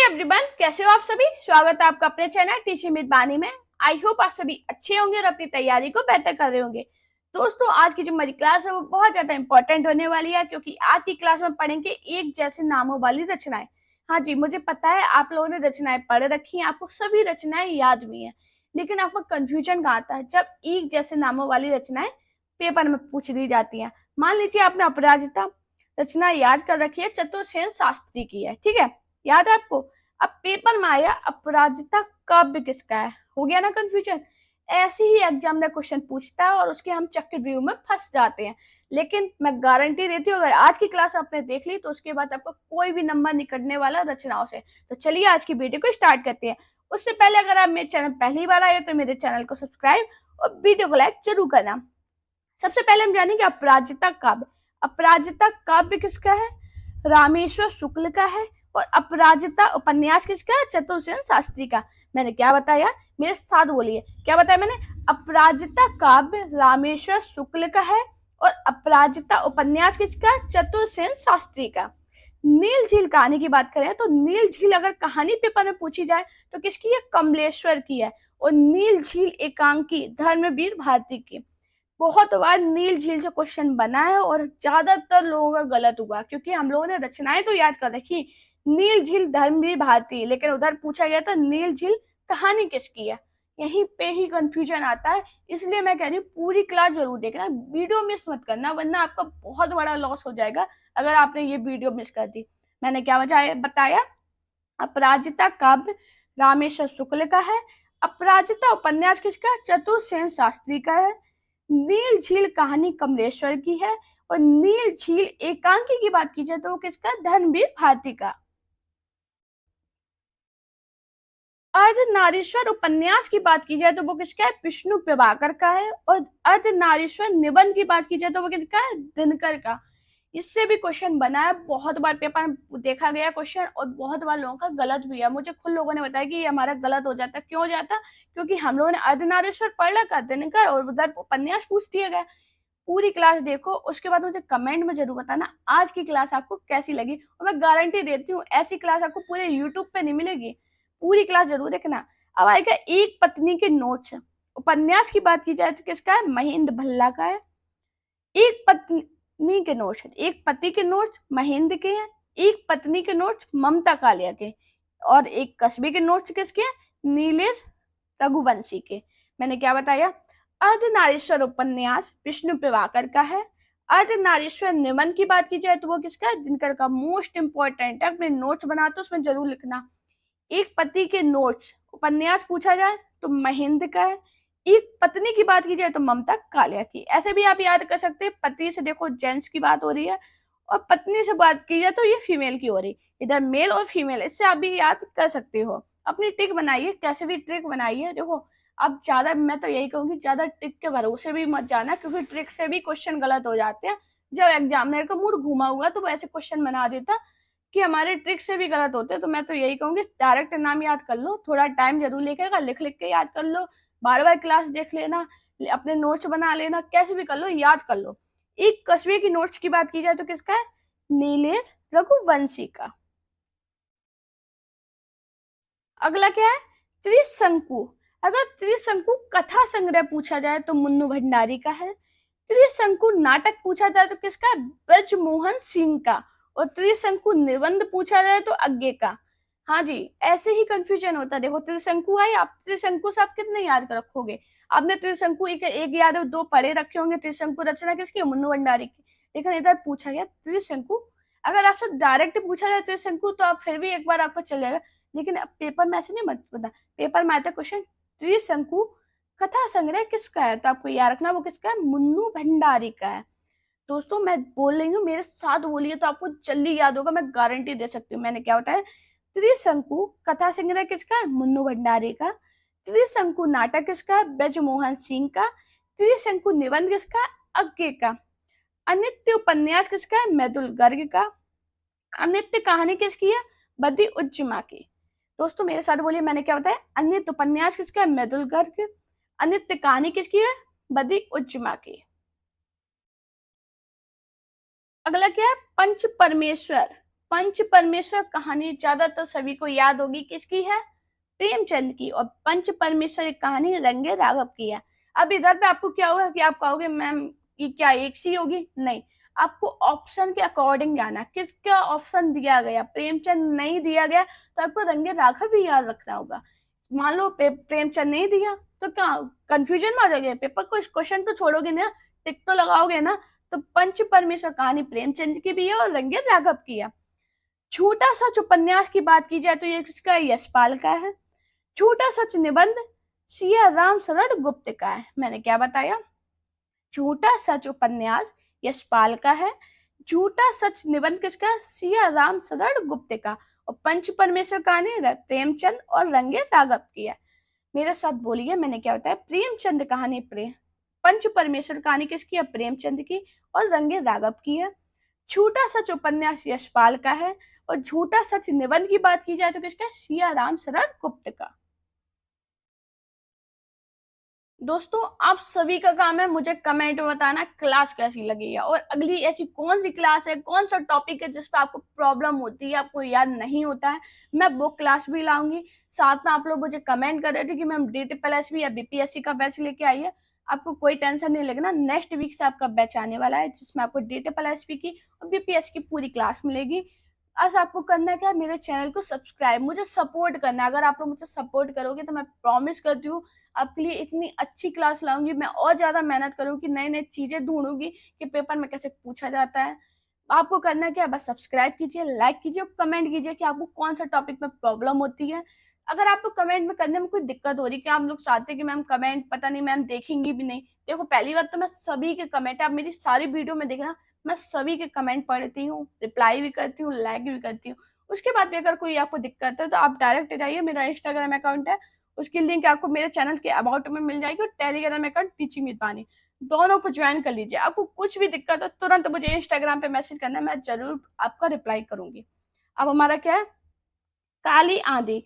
Everyone, कैसे हो आप सभी। स्वागत है आपका अपने चैनल टीचिंग विद बानी में। आई होप आप सभी अच्छे होंगे और अपनी तैयारी को बेहतर कर रहे होंगे। दोस्तों, आज की जो हमारी क्लास है वो बहुत ज्यादा इंपॉर्टेंट होने वाली है, क्योंकि आज की क्लास में पढ़ेंगे एक जैसे नामों वाली रचनाएं। हाँ जी, मुझे पता है आप लोगों ने रचनाएं पढ़ रखी हैं, आपको सभी रचनाएं याद भी हैं, लेकिन आपको कंफ्यूजन कहाँ आता है जब एक जैसे नामों वाली रचनाएं पेपर में पूछ दी जाती है। मान लीजिए आपने अपराजिता रचना याद कर रखी है, चतुर्सेन शास्त्री की है, ठीक है, याद है आपको। अब पेपर में आया अपराजिता काव्य किसका है, हो गया ना कंफ्यूजन। ऐसे ही एग्जाम में क्वेश्चन पूछता है और उसके हम चक्रव्यूह में फंस जाते हैं। लेकिन मैं गारंटी देती हूँ, अगर आज की क्लास आपने देख ली तो उसके बाद आपको कोई भी नंबर नहीं कटने वाला रचनाओं से। तो चलिए आज की वीडियो को स्टार्ट करते हैं। उससे पहले अगर आप मेरे चैनल पहली बार आए तो मेरे चैनल को सब्सक्राइब और वीडियो को लाइक जरूर करना। सबसे पहले हम जानेंगे अपराजिता काव्य। अपराजिता काव्य किसका है, रामेश्वर शुक्ल का है। और अपराजिता उपन्यास किसका है, चतुर्सेन शास्त्री का। मैंने क्या बताया, मेरे साथ बोलिए, क्या बताया मैंने। अपराजिता काव्य रामेश्वर शुक्ल का है और अपराजिता उपन्यास किसका, चतुर्सेन शास्त्री का। नील झील कहानी की बात करें तो नील झील अगर कहानी पेपर में पूछी जाए तो किसकी है, कमलेश्वर की है। और नील झील एकांकी धर्मवीर भारती की। बहुत बार नील झील से क्वेश्चन बना है और ज्यादातर लोगों का गलत हुआ, क्योंकि हम लोगों ने रचनाएं तो याद कर रखी, नील झील धर्मवीर भारती, लेकिन उधर पूछा गया था नील झील कहानी किसकी है। यहीं पे ही कंफ्यूजन आता है। इसलिए मैं कह रही हूँ पूरी क्लास जरूर देखना, वीडियो मिस मत करना, वरना आपका बहुत बड़ा लॉस हो जाएगा अगर आपने ये वीडियो मिस कर दी। मैंने क्या बताया, अपराजिता काव्य रामेश्वर शुक्ल का है। अपराजिता उपन्यास किसका, चतुर्सेन शास्त्री का है। नील झील कहानी कमलेश्वर की है। और नील झील एकांकी की बात की जाए तो वो किसका, धर्मवीर भारती का। अर्धनारीश्वर उपन्यास की बात की जाए तो वो किसका है, विष्णु प्रभाकर का है। और अर्धनारीश्वर निबंध की बात की जाए तो वो किसका है, दिनकर का। इससे भी क्वेश्चन बना है, बहुत बार पेपर में देखा गया क्वेश्चन और बहुत बार लोगों का गलत भी है। मुझे खुद लोगों ने बताया कि ये हमारा गलत हो जाता, क्यों हो जाता, क्योंकि हम लोगों ने अर्धनारीश्वर पढ़ रखा, दिनकर और उधर उपन्यास पूछ दिया गया। पूरी क्लास देखो, उसके बाद मुझे कमेंट में जरूर बताना आज की क्लास आपको कैसी लगी। और मैं गारंटी देती हूँ ऐसी क्लास आपको पूरे यूट्यूब पे नहीं मिलेगी। पूरी क्लास जरूर देखना। अब आएगा एक पत्नी के नोट्स। उपन्यास की बात की जाए तो किसका है, महेंद्र भल्ला का है। एक पत्नी के नोट्स, एक पति के नोट्स महेंद्र के हैं, एक पत्नी के नोट्स ममता कालिया के, और एक कस्बे के नोट्स किसके हैं, नीलेश रघुवंशी के। मैंने क्या बताया, अर्धनारीश्वर उपन्यास विष्णु प्रभाकर का है। अर्धनारीश्वर निबंध की बात की जाए तो वो किसका है, दिनकर का। मोस्ट इंपॉर्टेंट है, अपने नोट्स बनाते उसमें जरूर लिखना। एक पति के नोट्स उपन्यास पूछा जाए तो महेंद्र का है। एक पत्नी की बात की जाए तो ममता कालिया की। ऐसे भी आप याद कर सकते हैं, पति से देखो जेंट्स की बात हो रही है और पत्नी से बात की जाए तो ये फीमेल की हो रही, इधर मेल और फीमेल, इससे आप भी याद कर सकते हो। अपनी ट्रिक बनाइए, कैसे भी ट्रिक बनाइए। देखो अब ज्यादा, मैं तो यही कहूंगी ज्यादा ट्रिक के भरोसे भी मत जाना, क्योंकि ट्रिक से भी क्वेश्चन गलत हो जाते हैं। जब एग्जामिनर का मूड घुमा हुआ तो वो ऐसे क्वेश्चन बना देता कि हमारे ट्रिक से भी गलत होते हैं। तो मैं तो यही कहूंगी डायरेक्ट नाम याद कर लो, थोड़ा टाइम जरूर लेकर लिख लिख के याद कर लो, बार बार क्लास देख लेना, अपने नोट्स बना लेना, कैसे भी कर लो याद कर लो। एक कस्बे की नोट्स की बात की जाए तो किसका है, नीलेश रघुवंशी का। अगला क्या है, त्रिशंकु। अगर त्रिशंकु कथा संग्रह पूछा जाए तो मुन्नू भंडारी का है। त्रिशंकु नाटक पूछा जाए तो किसका है, ब्रजमोहन सिंह का। और त्रिशंकु निबंध पूछा जाए तो अज्ञे का। हाँ जी, ऐसे ही कंफ्यूजन होता है। देखो त्रिशंकु है, आप त्रिशंकु से आप कितने याद कर रखोगे। आपने त्रिशंकु एक याद है, दो पढ़े रखे होंगे। त्रिशंकु रचना किसकी, मुन्नू भंडारी की। लेकिन इधर पूछा गया त्रिशंकु। अगर आपसे डायरेक्ट पूछा जाए त्रिशंकु तो आप फिर भी एक बार आपको चलेगा, लेकिन अब पेपर में ऐसे नहीं मत पता। पेपर में आता क्वेश्चन त्रिशंकु कथा संग्रह किसका है, तो आपको याद रखना वो किसका है, मुन्नू भंडारी का है। दोस्तों मैं बोल रही हूँ, मेरे साथ बोलिए तो आपको जल्दी याद होगा, मैं गारंटी दे सकती हूँ। मैंने क्या बताया, त्रिशंकु कथा संग्रह किसका है, मुन्नू भंडारी का। त्रिशंकु नाटक किसका है, ब्रजमोहन सिंह का। त्रिशंकु निबंध किसका है, अज्ञे का। अनित्य उपन्यास किसका है, मैदुल गर्ग का। अनित्य कहानी किसकी है, बदी उज्जमा की। दोस्तों मेरे साथ बोलिए, मैंने क्या बताया, अनित्य उपन्यास किसका है, मैदुल गर्ग। अनित्य कहानी किसकी है, बदी उज्जमा की। अगला क्या है, पंच परमेश्वर। पंच परमेश्वर कहानी ज्यादातर सभी को याद होगी, किसकी है? प्रेमचंद की। और पंच परमेश्वर एक कहानी रंगे राघव की है। अब इधर पे आपको क्या होगा कि आप कहोगे मैम ये क्या एक सी होगी? नहीं, आपको ऑप्शन के अकॉर्डिंग जाना है। किसका ऑप्शन दिया गया, प्रेमचंद नहीं दिया गया तो आपको रंगे राघव भी याद रखना होगा। मान लो प्रेमचंद नहीं दिया तो क्या कंफ्यूजन में आ जाओगे? पेपर को क्वेश्चन तो छोड़ोगे ना, टिक तो लगाओगे ना। तो पंच परमेश्वर कहानी प्रेमचंद की भी है और रंगे राघव की है। झूठा सच उपन्यास की बात की जाए तो ये किसका? यशपाल का है। झूठा सच निबंध सिया राम शरण गुप्त का है। मैंने क्या बताया? झूठा सच उपन्यास यशपाल का है। झूठा सच निबंध किसका? सिया राम शरण गुप्त का। और पंच परमेश्वर कहानी प्रेमचंद और रंगे राघव की है। मेरे साथ बोलिए, मैंने क्या बताया? प्रेमचंद कहानी पंच परमेश्वर कहानी किसकी है? प्रेमचंद की। और रंगे राघव की है। झूठा सच उपन्यास यशपाल का है। और झूठा सच निबंध की बात की जाए तो किसका? सिया राम शरण गुप्त का। दोस्तों आप सभी का काम है मुझे कमेंट में बताना क्लास कैसी लगी है, और अगली ऐसी कौन सी क्लास है, कौन सा टॉपिक है जिस पर आपको प्रॉब्लम होती है, आपको याद नहीं होता है, मैं वो क्लास भी लाऊंगी। साथ में आप लोग मुझे कमेंट कर रहे थे कि मैम DTPLSB या BPSC का बैच लेके आइए। आपको कोई टेंशन नहीं लगना, नेक्स्ट वीक से आपका बैच आने वाला है जिसमें आपको DTPLSB की और BPSC की पूरी क्लास मिलेगी। आज आपको करना क्या है, मेरे चैनल को सब्सक्राइब, मुझे सपोर्ट करना है। अगर आप लोग मुझे सपोर्ट करोगे तो मैं प्रॉमिस करती हूँ आपके लिए इतनी अच्छी क्लास लाऊंगी। मैं और ज्यादा मेहनत करूंगी, नई नई चीजें ढूंढूंगी कि पेपर में कैसे पूछा जाता है। आपको करना क्या है, बस सब्सक्राइब कीजिए, लाइक कीजिए और कमेंट कीजिए कि आपको कौन सा टॉपिक में प्रॉब्लम होती है। अगर आपको कमेंट में करने में कोई दिक्कत हो रही है कि आप लोग चाहते हैं कि मैम कमेंट पता नहीं मैम देखेंगी भी नहीं, देखो पहली बात तो मैं सभी के कमेंट, आप मेरी सारी वीडियो में देखना, मैं सभी के कमेंट पढ़ती हूँ, रिप्लाई भी करती हूँ, लाइक भी करती हूँ। उसके बाद भी अगर कोई आपको दिक्कत है तो आप डायरेक्ट जाइए, मेरा इंस्टाग्राम अकाउंट है, उसकी लिंक आपको मेरे चैनल के अबाउट में मिल जाएगी, और टेलीग्राम अकाउंट टीचिंग विद वानी, दोनों को ज्वाइन कर लीजिए। आपको कुछ भी दिक्कत हो तुरंत मुझे इंस्टाग्राम पे मैसेज करना है, मैं जरूर आपका रिप्लाई करूंगी। अब हमारा क्या है? काली आंधी।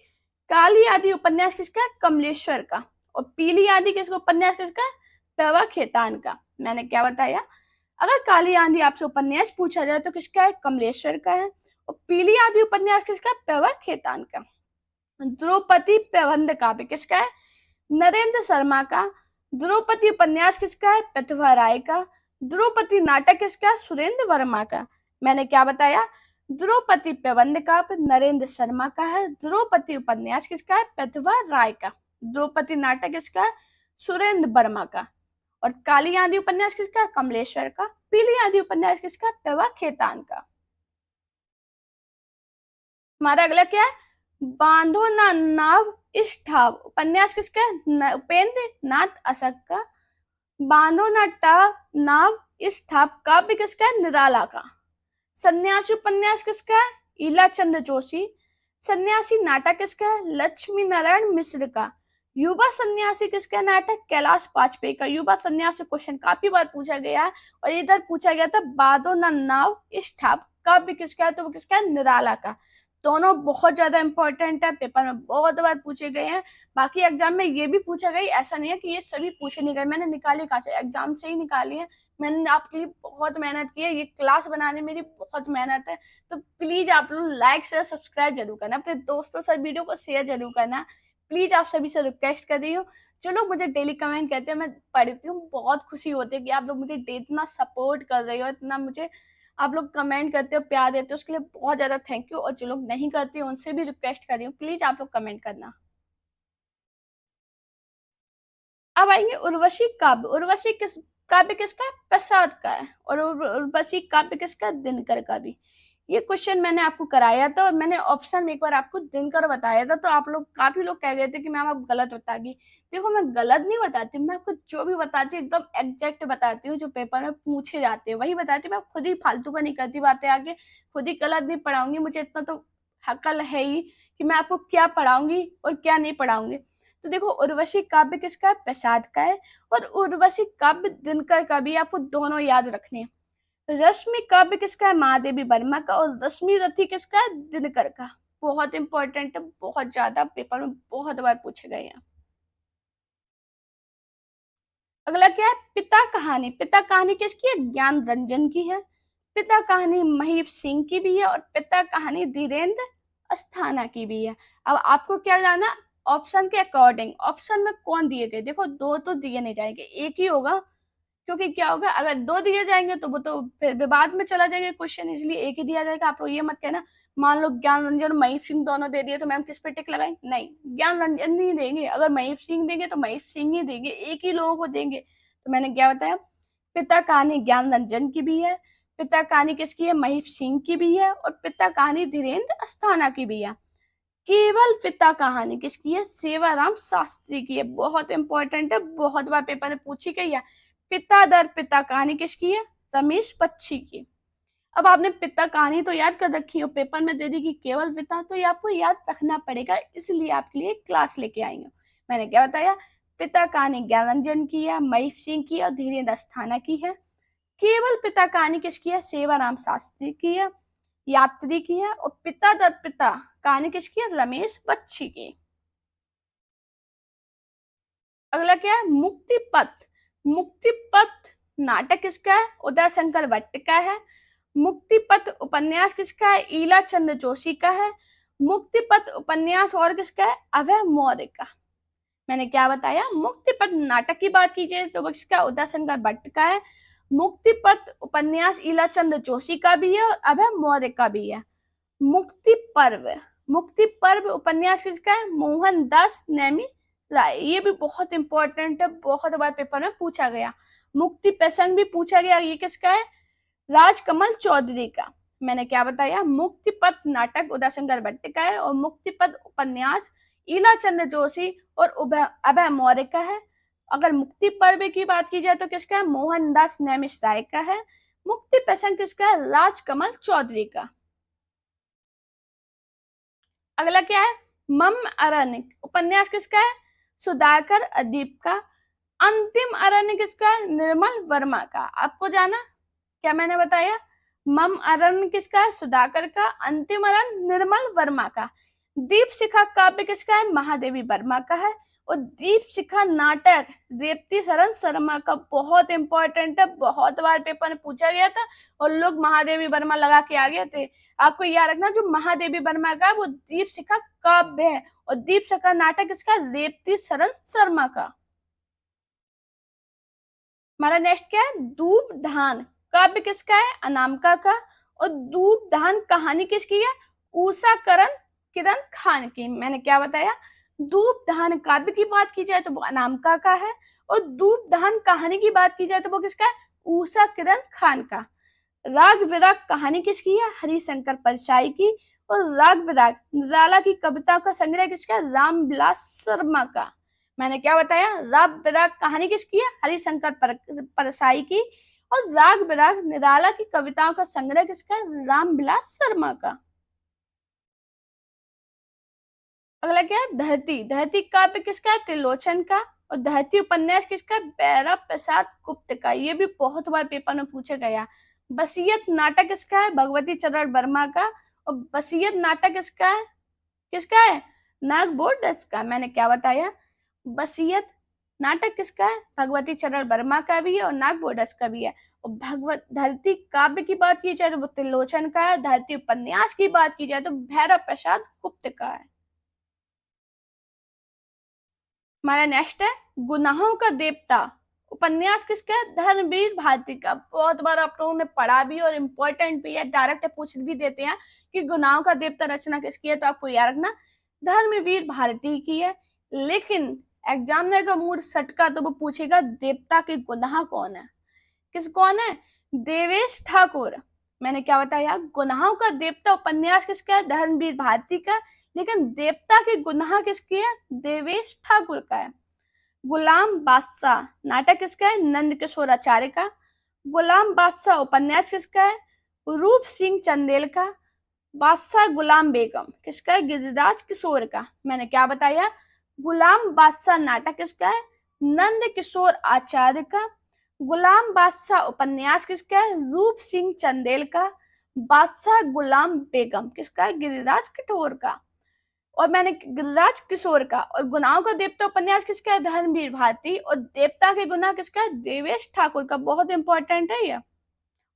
काली आंधी उपन्यास किसका है? कमलेश्वर का। और पीली आंधी किसका उपन्यास किसका है? प्रभा खेतान का। मैंने क्या बताया? अगर काली आंधी आपसे उपन्यास पूछा जाए तो किसका है? कमलेश्वर का है। और पीली आंधी उपन्यास किसका है? प्रभा खेतान का। द्रौपदी प्रबंध काव्य किसका है? नरेंद्र शर्मा का। द्रौपदी उपन्यास किसका है? प्रतिभा राय का। द्रौपदी नाटक किसका है? सुरेंद्र वर्मा का। मैंने क्या बताया? द्रौपदी प्रबंध काव्य नरेंद्र शर्मा का है। द्रौपदी उपन्यास किसका है? प्रतिभा राय का। द्रौपदी नाटक किसका है? सुरेंद्र वर्मा का। और काली आंधी उपन्यास किसका है? कमलेश्वर का। पीली आंधी उपन्यास किसका है? प्रभा खेतान का। हमारा अगला क्या है? बांधो ना नाव इस ठाव उपन्यास किसका है? उपेंद्र नाथ अशक का। बांधो ना नाव इस ठाव काव्य किसका है? निराला का। सन्यासी उपन्यास किसका है? ईला चंद्र जोशी। सन्यासी नाटक किसका है? लक्ष्मी नारायण मिश्र का। युवा सन्यासी किसका नाटक? कैलाश वाजपेयी का। युवा सन्यासी क्वेश्चन काफी बार पूछा गया है, और इधर पूछा गया था बांधो ना नाव इस ठाव काव्य किसका है? तो वो किसका है? निराला का। दोनों बहुत ज्यादा इंपॉर्टेंट है, पेपर में बहुत बार पूछे गए हैं। बाकी एग्जाम में ये भी पूछा गया, ऐसा नहीं है कि ये सभी पूछे नहीं गए, मैंने निकाले कहा से एग्जाम से ही निकाली है। मैंने आपके लिए बहुत मेहनत की है, ये क्लास बनाने में मेरी बहुत मेहनत है। तो प्लीज आप लोग लाइक शेयर सब्सक्राइब जरूर करना, अपने दोस्तों से वीडियो को शेयर जरूर करना। प्लीज आप सभी से रिक्वेस्ट कर रही हूँ। जो लोग मुझे डेली कमेंट करते हैं मैं पढ़ती हूँ, बहुत खुशी होती है कि आप लोग मुझे इतना सपोर्ट कर रहे हो, इतना मुझे आप लोग कमेंट करते हो, प्यार देते हो, उसके लिए बहुत ज्यादा थैंक यू। और जो लोग नहीं करते उनसे भी रिक्वेस्ट कर रही हूँ, प्लीज आप लोग कमेंट करना। अब आएंगे उर्वशी काव्य। उर्वशी काव्य किसका है? प्रसाद का है। और उर्वशी काव्य किसका? दिनकर का भी। ये क्वेश्चन मैंने आपको कराया था, और मैंने ऑप्शन में एक बार आपको दिनकर बताया था, तो आप लोग काफी लोग कह रहे थे कि मैम आप गलत बतागी। देखो मैं गलत नहीं बताती, मैं आपको जो भी बताती हूँ एकदम एग्जैक्ट बताती हूँ, जो पेपर में पूछे जाते हैं वही बताती हूँ। मैं खुद ही फालतू का नहीं करती बातें आगे, खुद ही गलत नहीं पढ़ाऊंगी। मुझे इतना तो अकल है ही कि मैं आपको क्या पढ़ाऊंगी और क्या नहीं पढ़ाऊंगी। तो देखो उर्वशी काव्य किसका है? प्रसाद का है। और उर्वशी काव्य दिनकर का भी, आपको दोनों याद रखने हैं। रश्मि काव्य किसका है? महादेवी वर्मा का। और रश्मि रथी किसका है? दिनकर का। बहुत इंपॉर्टेंट है, बहुत ज्यादा पेपर में बहुत बार पूछे गए हैं। अगला क्या है? पिता कहानी। पिता कहानी किसकी है? ज्ञान रंजन की है। पिता कहानी महीप सिंह की भी है और पिता कहानी धीरेन्द्र अस्थाना की भी है। अब आपको क्या लाना, ऑप्शन के अकॉर्डिंग ऑप्शन में कौन दिए गए, देखो दो तो दिए नहीं जाएंगे, एक ही होगा, क्योंकि क्या होगा अगर दो दिए जाएंगे तो वो तो फिर विवाद में चला जाएगा क्वेश्चन, इसलिए एक ही दिया जाएगा। आप लोग ये मत कहना मान लो ज्ञान रंजन और महीप सिंह दोनों दे दिए तो मैम किस पे टिक लगाएं, नहीं, ज्ञान रंजन नहीं देंगे, अगर महीप सिंह देंगे तो महीप सिंह ही देंगे, एक ही लोगों को देंगे। तो मैंने क्या बताया, पिता कहानी ज्ञान रंजन की भी है, पिता कहानी किसकी है, महीप सिंह की भी है, और पिता कहानी धीरेन्द्र अस्थाना की भी है। केवल पिता कहानी किसकी है, सेवाराम शास्त्री की है। बहुत इंपॉर्टेंट है, बहुत बार पेपर में पूछी गई है। पिता दर पिता कहानी किसकी है, रमेश बच्ची की। अब आपने पिता कहानी तो याद कर रखी हो, पेपर में दे दी कि केवल पिता, तो ये आपको याद रखना पड़ेगा, इसलिए आपके लिए क्लास लेके आई हूँ। मैंने क्या बताया, पिता कहानी ज्ञानरंजन की है, महीप सिंह की और धीरेन्द्र अस्थाना की है। केवल पिता कहानी किसकी है, सेवाराम शास्त्री की है, यात्री की है, और पिता दत्त पिता कहानी किसकी है, रमेश बच्ची की। अगला क्या है, मुक्ति पथ। मुक्ति पथ नाटक किसका है, उदय शंकर भट्ट का है। मुक्ति पथ उपन्यास किसका है, ईला चंद्र जोशी का है। मुक्ति पथ उपन्यास और किसका है, अभय मौर्य का। मैंने क्या बताया, मुक्ति पथ नाटक की बात कीजिए तो किसका, उदय शंकर भट्ट का है। मुक्ति पथ उपन्यास ईला चंद्र जोशी का भी है और अभय मौर्य का भी है। मुक्ति पर्व, मुक्ति पर्व उपन्यास किसका है, मोहन दास नेमी राय। ये भी बहुत इंपॉर्टेंट है, बहुत बार पेपर में पूछा गया। मुक्ति प्रसंग भी पूछा गया, ये किसका है, राजकमल चौधरी का। मैंने क्या बताया, मुक्ति पथ नाटक उदय शंकर भट्ट का है और मुक्ति पथ उपन्यास ईला चंद्र जोशी और अभय मौर्य का है। अगर मुक्ति पर्व की बात की जाए तो किसका है, मोहनदास नैमिष राय का है। मुक्ति प्रसंग किसका है, राजकमल चौधरी का। अगला क्या है, मम अरण्य उपन्यास किसका है, सुधाकर अदीप का। अंतिम अरण्य किसका है, निर्मल वर्मा का। आपको जाना क्या मैंने बताया, मम अरण्य किसका है, सुधाकर का। अंतिम अरण्य निर्मल वर्मा का। दीप शिखा काव्य किसका है, महादेवी वर्मा का है। और दीप शिखा नाटक रेवती शरण शर्मा का। बहुत इंपॉर्टेंट है, बहुत बार पेपर में पूछा गया था और लोग महादेवी वर्मा लगा के आ गए थे। आपको याद रखना जो महादेवी वर्मा का वो दीप शिखा काव्य है और दीप शिखा नाटक किसका, रेवती शरण शर्मा का। हमारा नेक्स्ट क्या है, दूब धान काव्य किसका है, अनामिका का। और दूब धान कहानी किसकी है, उषा करण किरण खान की। मैंने क्या बताया, दूब धान काव्य की बात की जाए तो वो अनामिका का है और दूब धान कहानी की बात की जाए तो वो किसका है, उषा किरण खान का। राग विराग कहानी किसकी है, हरिशंकर परसाई की। और राग विराग निराला की कविता का संग्रह किसका, रामविलास शर्मा का। मैंने क्या बताया, राग विराग कहानी किसकी है, हरिशंकर परसाई की। और राग विराग निराला की कविताओं का संग्रह किसका, रामविलास शर्मा का। अगला क्या है, धरती। धरती काव्य किसका है, त्रिलोचन का। और धरती उपन्यास किसका, भैरव प्रसाद गुप्त का। ये भी बहुत बार पेपर में पूछा गया। वसीयत नाटक किसका है, भगवती चरण वर्मा का। और वसीयत नाटक किसका है, नागबोर दत्त का। मैंने क्या बताया, वसीयत नाटक किसका है, भगवती चरण वर्मा का भी है और नागबोर दत्त का भी है। और भगवत धरती काव्य की बात की जाए तो वो त्रिलोचन का है। धरती उपन्यास की बात की जाए तो भैरव प्रसाद गुप्त का है। हमारा नेक्स्ट है, गुनाहों का देवता उपन्यास किसका है, धर्मवीर भारती का। बहुत बार आप लोगों ने पढ़ा भी और इम्पोर्टेंट भी है, डायरेक्ट पूछ भी देते हैं कि गुनाहों का देवता रचना किसकी है, तो आपको याद रखना धर्मवीर भारती की है। लेकिन एग्जामिनर का मूड सटका तो वो पूछेगा देवता के गुनाह कौन है, कौन है, देवेश ठाकुर। मैंने क्या बताया, गुनाहों का देवता उपन्यास किसका है, धर्मवीर भारती का। लेकिन देवता के गुनाह किसकी है, देवेश ठाकुर का है। गुलाम बादशाह नाटक किसका है, नंद किशोर आचार्य का। गुलाम बादशाह उपन्यास किसका है, रूप सिंह चंदेल का। बादशाह गुलाम बेगम किसका है, गिरिराज किशोर का। मैंने क्या बताया, गुलाम बादशाह नाटक किसका है, नंद किशोर आचार्य का। गुलाम बादशाह उपन्यास किसका है, रूप सिंह चंदेल का। बादशाह गुलाम बेगम किसका है, गिरिराज किशोर का। और मैंने गिरिराज किशोर का। और गुनाहों का देवता उपन्यास किसका है, धर्मवीर भारती। और देवता के गुनाह किसका है, देवेश ठाकुर का। बहुत इंपॉर्टेंट है ये।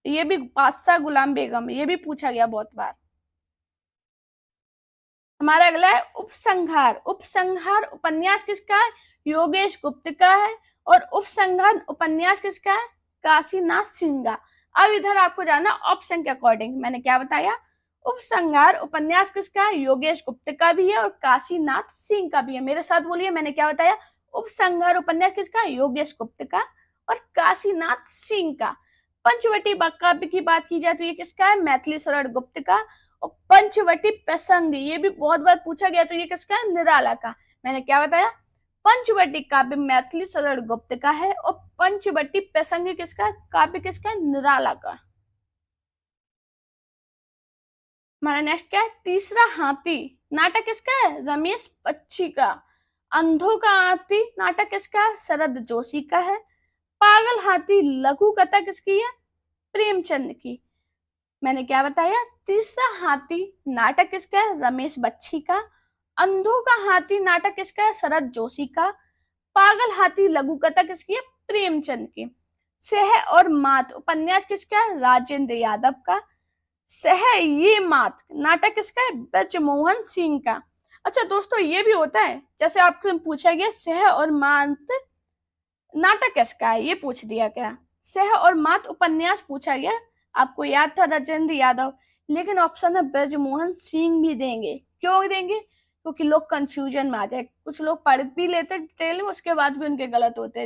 ये भी बादशाह गुलाम बेगम, ये भी पूछा गया बहुत बार। हमारा अगला है उपसंहार। उपसंहार उपन्यास किसका है? योगेश गुप्त का है। और उपसंहार उपन्यास किसका है? काशीनाथ सिंह का। अब इधर आपको जाना ऑप्शन के अकॉर्डिंग। मैंने क्या बताया? उपसंहार उपन्यास किसका है? योगेश गुप्त का भी है और काशीनाथ सिंह का भी है। मेरे साथ बोलिए, मैंने क्या बताया? उपसंहार उपन्यास किसका है? योगेश गुप्त का और काशीनाथ सिंह का। पंचवटी काव्य की बात की जाए तो ये किसका है? मैथिली शरण गुप्त का। और पंचवटी प्रसंग, ये भी बहुत बार पूछा गया, तो ये किसका है? निराला का। मैंने क्या बताया? पंचवटी काव्य मैथिली शरण गुप्त का है और पंचवटी प्रसंग किसका? काव्य किसका? निराला का। हमारा नेक्स्ट क्या है? तीसरा हाथी नाटक किसका है? रमेश बच्ची का। अंधों का हाथी नाटक किसका है? शरद जोशी का है। पागल हाथी लघु कथा किसकी है? प्रेमचंद की। मैंने क्या बताया? तीसरा हाथी नाटक किसका है? रमेश बच्ची का। अंधों का हाथी नाटक किसका है? शरद जोशी का। पागल हाथी लघु कथा किसकी है? प्रेमचंद की। सह और मात उपन्यास किसका है? राजेंद्र यादव का। सह ये मात नाटक किसका है? ब्रजमोहन सिंह का। अच्छा दोस्तों, ये भी होता है, जैसे आपसे पूछा गया सह और मात नाटक किसका है, ये पूछ दिया गया। सह और मात उपन्यास पूछा गया, आपको याद था राजेंद्र यादव, लेकिन ऑप्शन में ब्रजमोहन सिंह भी देंगे। क्यों देंगे? क्योंकि लोग कंफ्यूजन में आ जाए, कुछ लोग पढ़ भी लेते डिटेल में, उसके बाद भी उनके गलत होते।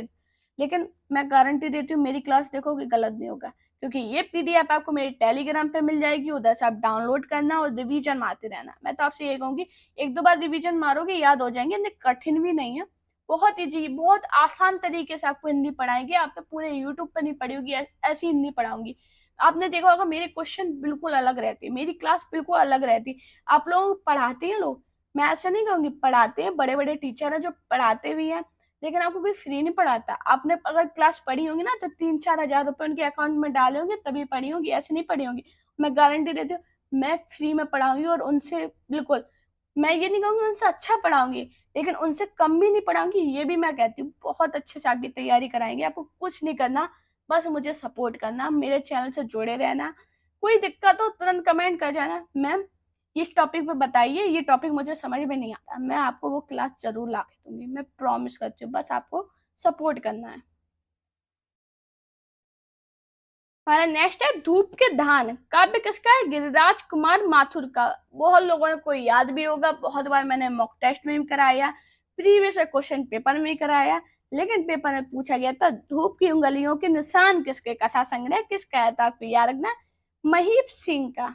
लेकिन मैं गारंटी देती हूँ, मेरी क्लास देखोगे गलत नहीं होगा, क्योंकि ये पीडीएफ आपको मेरे टेलीग्राम पे मिल जाएगी, उधर से आप डाउनलोड करना और रिवीजन मारते रहना। मैं तो आपसे ये कहूंगी, एक दो बार रिवीजन मारोगे याद हो जाएंगे, कठिन भी नहीं है, बहुत इजी, बहुत आसान तरीके से आपको हिंदी पढ़ाएंगे। आपने पूरे यूट्यूब पर नहीं पढ़ी होगी, ऐसी हिंदी पढ़ाऊंगी। आपने देखा होगा मेरे क्वेश्चन बिल्कुल अलग रहते हैं, मेरी क्लास बिल्कुल अलग रहती है। आप लोग पढ़ाते हैं लोग, मैं ऐसा नहीं कहूंगी, पढ़ाते हैं, बड़े बड़े टीचर हैं जो पढ़ाते भी हैं, लेकिन आपको कोई फ्री नहीं पढ़ाता। आपने अगर क्लास पढ़ी होगी ना, तो 3-4 हज़ार रुपए उनके अकाउंट में डाले होंगे तभी पढ़ी होगी, ऐसे नहीं पढ़ी होंगी। मैं गारंटी देती हूँ, मैं फ्री में पढ़ाऊंगी और उनसे बिल्कुल, मैं ये नहीं कहूंगी उनसे अच्छा पढ़ाऊंगी, लेकिन उनसे कम भी नहीं पढ़ाऊंगी, ये भी मैं कहती हूँ। बहुत अच्छे से आपकी तैयारी कराएंगे, आपको कुछ नहीं करना, बस मुझे सपोर्ट करना, मेरे चैनल से जुड़े रहना। कोई दिक्कत हो तुरंत कमेंट कर जाना, मैम इस टॉपिक पे बताइए, ये टॉपिक मुझे समझ में नहीं आता, मैं आपको वो क्लास जरूर ला के दूंगी, मैं प्रॉमिस करती हूँ, बस आपको सपोर्ट करना है। हमारा नेक्स्ट है धूप के धान। काव्य किसका है? गिरिराज कुमार माथुर का। बहुत लोगों को याद भी होगा, बहुत बार मैंने मॉक टेस्ट में भी कराया, प्रीवियस क्वेश्चन पेपर में भी कराया, लेकिन पेपर में पूछा गया था धूप की उंगलियों के निशान किसके, कथा संग्रह किसका है? तो आपको याद रखना, महीप सिंह का।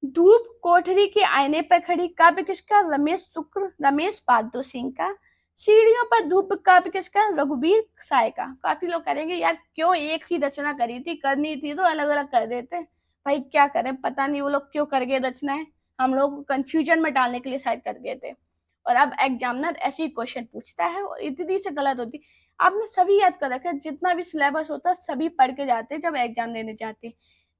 धूप कोठरी के आईने पर खड़ी काव्य किसका? रमेश शुक्र, रमेश बहादुर सिंह का। सीढ़ियों पर धूप काव्य किसका? रघुवीर साय का। काफी लोग करेंगे यार क्यों एक ही रचना करी थी, करनी थी तो अलग अलग कर देते। भाई क्या करें, पता नहीं वो लोग क्यों कर गए रचनाएं, हम लोग को कंफ्यूजन में डालने के लिए शायद कर गए थे। और अब एग्जामिनर ऐसे ही क्वेश्चन पूछता है और इतनी से गलत होती। आपने सभी याद कर रखा है, जितना भी सिलेबस होता है सभी पढ़ के जाते हैं जब एग्जाम देने जाते हैं,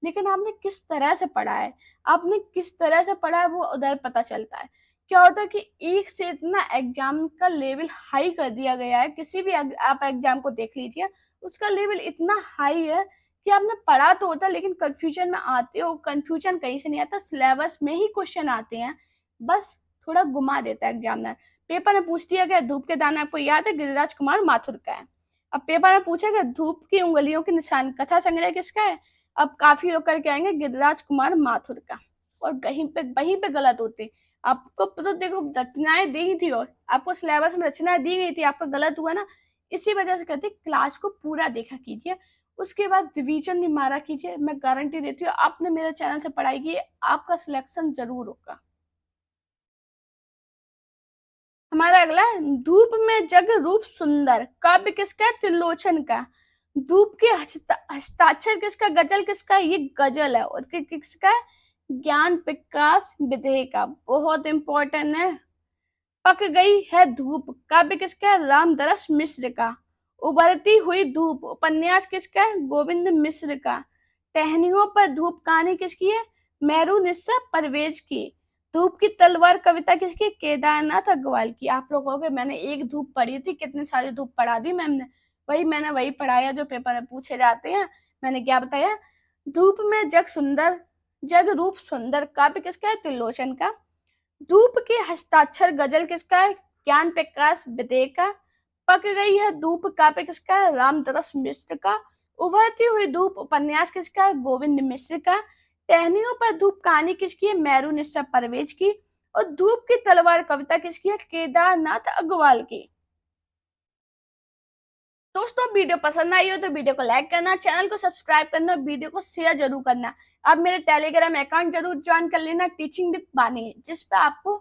लेकिन आपने किस तरह से पढ़ा है, आपने किस तरह से पढ़ा है वो उधर पता चलता है। क्या होता है कि एक से इतना एग्जाम का लेवल हाई कर दिया गया है, किसी भी आप एग्जाम को देख लीजिए, उसका लेवल इतना हाई है कि आपने पढ़ा तो होता है लेकिन कंफ्यूजन में आते हो। कंफ्यूजन कहीं से नहीं आता, सिलेबस में ही क्वेश्चन आते हैं, बस थोड़ा घुमा देता है एग्जामिनर। पेपर में पूछ दिया गया धूप के दाना, आपको याद है गिरिराज कुमार माथुर का है। अब पेपर में पूछा गया धूप की उंगलियों के निशान कथा संग्रह किसका है? अब काफी लोग करके आएंगे गिरिराज कुमार माथुर का, और वहीं पे गलत होते। आपको तो देखो रचनाएं दी थी और आपको सिलेबस में रचनाएं दी गई थी, आपका गलत हुआ ना, इसी वजह से कहते क्लास को पूरा देखा कीजिए, उसके बाद रिवीजन भी मारा कीजिए। मैं गारंटी देती हूँ आपने मेरे चैनल से पढ़ाई की, आपका सिलेक्शन जरूर होगा। हमारा अगला है धूप में जग रूप सुंदर। काव्य किसका है? त्रिलोचन का। धूप के हस्ताक्षर किसका? गजल किसका? ये गजल है, और किसका है? ज्ञान प्रकाश विधेय का। बहुत इंपॉर्टेंट है। पक गई है धूप काव्य किसका है? रामदरस मिश्र का। उबरती हुई धूप उपन्यास किसका है? गोविंद मिश्र का। टहनियों पर धूप कहानी किसकी है? मेरू निस्सा परवेज की। धूप की तलवार कविता किसकी? केदारनाथ अग्रवाल की। आप लोग कहोगे मैंने एक धूप पढ़ी थी, कितनी सारी धूप पढ़ा दी मैम ने। वही मैंने वही पढ़ाया जो पेपर में पूछे जाते हैं। मैंने क्या बताया? धूप में जग रूप सुंदर काव्य किसका है? त्रिलोचन का। धूप के हस्ताक्षर गजल किसका है? ज्ञान प्रकाश विदे का। पक गई है धूप काव्य किसका है? रामदरस मिश्र का। उभरती हुई धूप उपन्यास किसका है? गोविंद मिश्र का। टहनियों पर धूप कहानी किसकी है? मेरू निस्सा परवेज की। और धूप की तलवार कविता किसकी है? केदारनाथ अग्रवाल की। दोस्तों वीडियो पसंद आई हो तो वीडियो को लाइक करना, चैनल को सब्सक्राइब करना, वीडियो को शेयर जरूर करना। आप मेरे टेलीग्राम अकाउंट जरूर ज्वाइन कर लेना, टीचिंग विद बानी, जिस पे आपको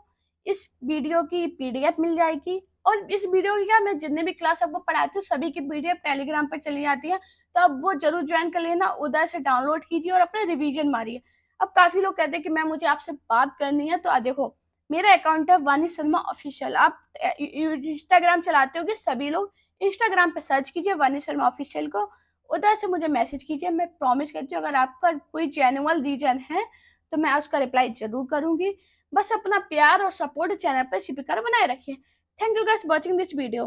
इस वीडियो की पीडीएफ मिल जाएगी। और इस वीडियो की क्या, मैं जितने भी क्लास आपको पढ़ाती हूँ सभी की पीडीएफ टेलीग्राम पर चली जाती है, तो आप वो जरूर ज्वाइन कर लेना, उधर से डाउनलोड कीजिए और अपने रिविजन मारिए। अब काफी लोग कहते हैं कि मैम मुझे आपसे बात करनी है, तो देखो मेरा अकाउंट है वानी शर्मा ऑफिशियल। आप इंस्टाग्राम चलाते होगे सभी लोग, इंस्टाग्राम पे सर्च कीजिए वानी शर्मा ऑफिशियल को, उधर से मुझे मैसेज कीजिए। मैं प्रॉमिस करती हूँ अगर आपका कोई जेन्युइन रीजन है तो मैं उसका रिप्लाई जरूर करूंगी। बस अपना प्यार और सपोर्ट चैनल पर इसी प्रकार बनाए रखिए। Thank you guys watching this video.